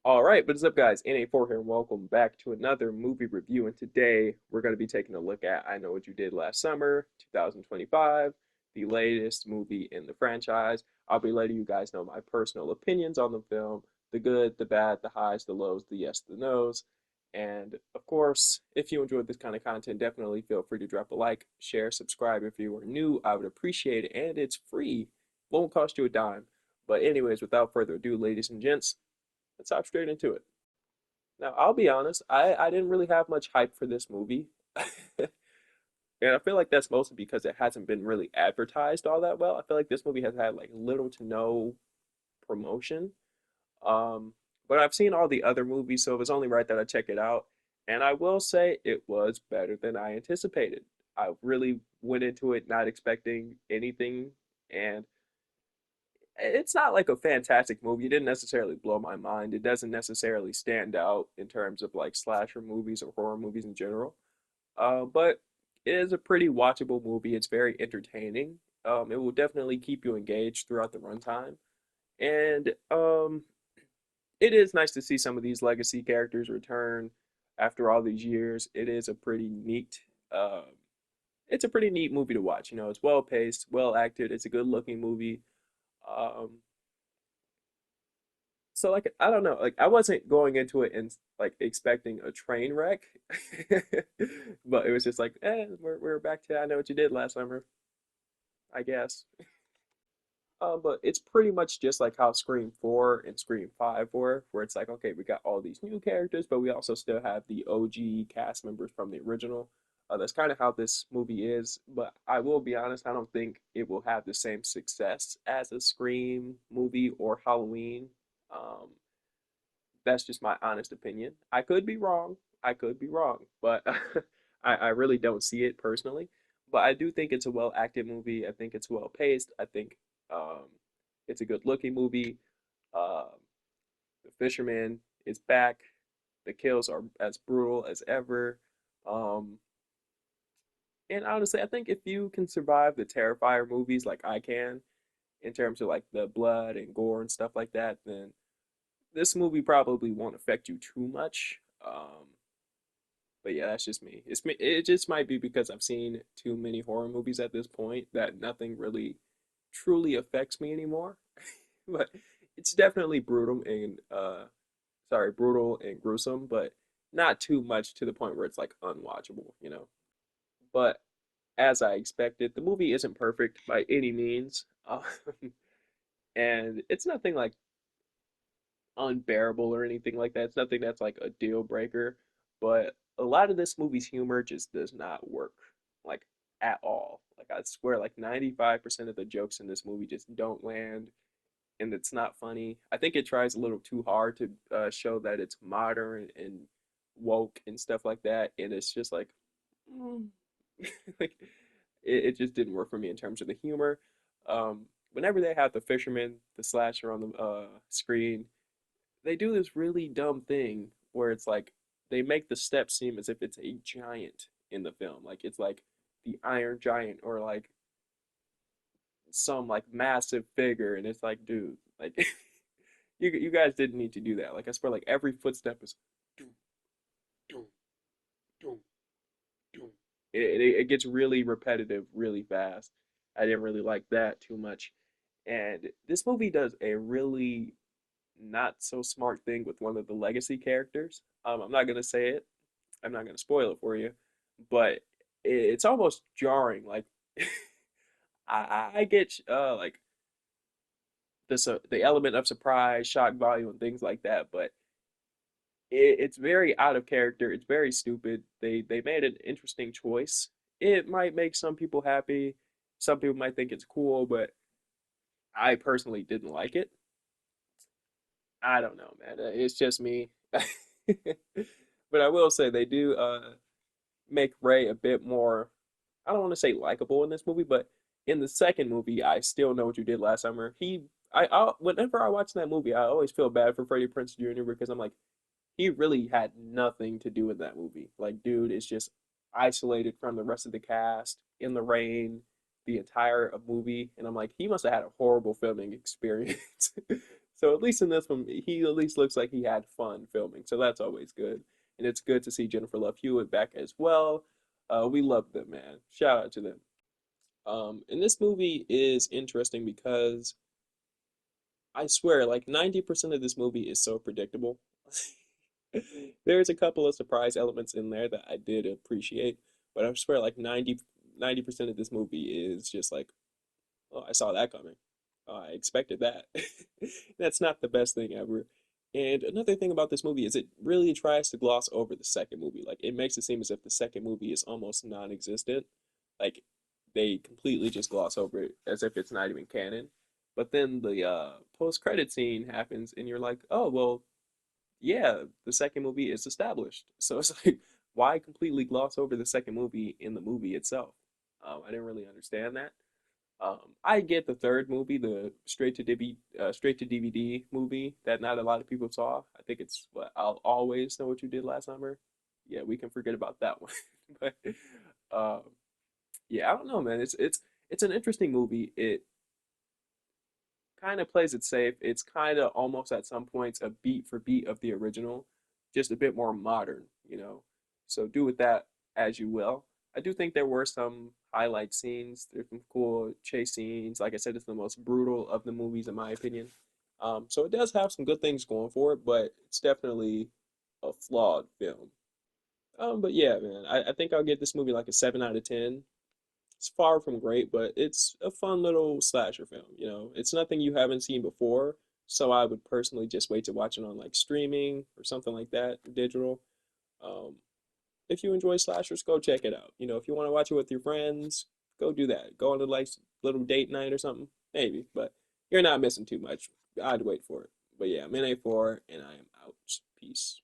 All right, what's up, guys? NA4 here, and welcome back to another movie review. And today we're going to be taking a look at I Know What You Did Last Summer, 2025, the latest movie in the franchise. I'll be letting you guys know my personal opinions on the film, the good, the bad, the highs, the lows, the yes, the no's. And of course, if you enjoyed this kind of content, definitely feel free to drop a like, share, subscribe if you are new. I would appreciate it, and it's free. Won't cost you a dime. But anyways, without further ado, ladies and gents, let's hop straight into it. Now, I'll be honest, I didn't really have much hype for this movie. And I feel like that's mostly because it hasn't been really advertised all that well. I feel like this movie has had like little to no promotion. Um, but I've seen all the other movies, so it was only right that I check it out. And I will say it was better than I anticipated. I really went into it not expecting anything, and it's not like a fantastic movie. It didn't necessarily blow my mind. It doesn't necessarily stand out in terms of like slasher movies or horror movies in general. But it is a pretty watchable movie. It's very entertaining. It will definitely keep you engaged throughout the runtime. And it is nice to see some of these legacy characters return after all these years. It is a pretty neat it's a pretty neat movie to watch. You know, it's well paced, well acted, it's a good looking movie. Um, so like I don't know, like I wasn't going into it and like expecting a train wreck, but it was just like, we're back to I Know What You Did Last Summer, I guess. But it's pretty much just like how Scream 4 and Scream 5 were, where it's like, okay, we got all these new characters, but we also still have the OG cast members from the original. That's kind of how this movie is, but I will be honest, I don't think it will have the same success as a Scream movie or Halloween. Um, That's just my honest opinion. I could be wrong. I could be wrong, but I really don't see it personally. But I do think it's a well acted movie. I think it's well paced. I think um, it's a good looking movie. Um, the Fisherman is back. The kills are as brutal as ever. Um, and honestly, I think if you can survive the Terrifier movies like I can, in terms of like the blood and gore and stuff like that, then this movie probably won't affect you too much. But yeah, that's just me. It just might be because I've seen too many horror movies at this point that nothing really truly affects me anymore. But it's definitely brutal and gruesome, but not too much to the point where it's like unwatchable, you know. But as I expected, the movie isn't perfect by any means. And it's nothing like unbearable or anything like that. It's nothing that's like a deal breaker, but a lot of this movie's humor just does not work like at all. Like I swear like 95% of the jokes in this movie just don't land and it's not funny. I think it tries a little too hard to show that it's modern and woke and stuff like that, and it's just like mm. like it just didn't work for me in terms of the humor. Whenever they have the fisherman, the slasher on the screen, they do this really dumb thing where it's like they make the step seem as if it's a giant in the film. Like it's like the Iron Giant or like some like massive figure, and it's like, dude, like you guys didn't need to do that. Like I swear, like every footstep is doom, doom, doom, doom. It gets really repetitive really fast. I didn't really like that too much. And this movie does a really not so smart thing with one of the legacy characters. I'm not gonna say it. I'm not gonna spoil it for you, but it's almost jarring. Like I get like the element of surprise, shock value, and things like that, but it's very out of character. It's very stupid. They made an interesting choice. It might make some people happy. Some people might think it's cool, but I personally didn't like it. I don't know, man. It's just me. But I will say they do make Ray a bit more, I don't want to say likable in this movie, but in the second movie, I Still Know What You Did Last Summer. Whenever I watch that movie, I always feel bad for Freddie Prinze Jr. because I'm like, he really had nothing to do in that movie. Like, dude is just isolated from the rest of the cast in the rain the entire movie, and I'm like, he must have had a horrible filming experience. So at least in this one, he at least looks like he had fun filming. So that's always good. And it's good to see Jennifer Love Hewitt back as well. We love them, man. Shout out to them. And this movie is interesting because I swear, like 90% of this movie is so predictable. There's a couple of surprise elements in there that I did appreciate, but I swear, like 90% of this movie is just like, oh, I saw that coming. Oh, I expected that. That's not the best thing ever. And another thing about this movie is it really tries to gloss over the second movie. Like it makes it seem as if the second movie is almost non-existent. Like they completely just gloss over it as if it's not even canon. But then the post-credit scene happens, and you're like, oh well, yeah, the second movie is established. So it's like, why completely gloss over the second movie in the movie itself? I didn't really understand that. I get the third movie, the straight to DVD movie that not a lot of people saw. I think it's what I'll always know what you did last summer. Yeah, we can forget about that one. But uh, yeah, I don't know, man. It's an interesting movie. It kind of plays it safe. It's kind of almost at some points a beat for beat of the original, just a bit more modern. So do with that as you will. I do think there were some highlight scenes. There's some cool chase scenes. Like I said, it's the most brutal of the movies in my opinion. So it does have some good things going for it, but it's definitely a flawed film. But yeah, man, I think I'll get this movie like a 7 out of 10. It's far from great, but it's a fun little slasher film. It's nothing you haven't seen before, so I would personally just wait to watch it on like streaming or something like that, digital. Um, if you enjoy slashers, go check it out. If you want to watch it with your friends, go do that. Go on to like little date night or something, maybe. But you're not missing too much. I'd wait for it. But yeah, I'm in A4 and I am out. Peace.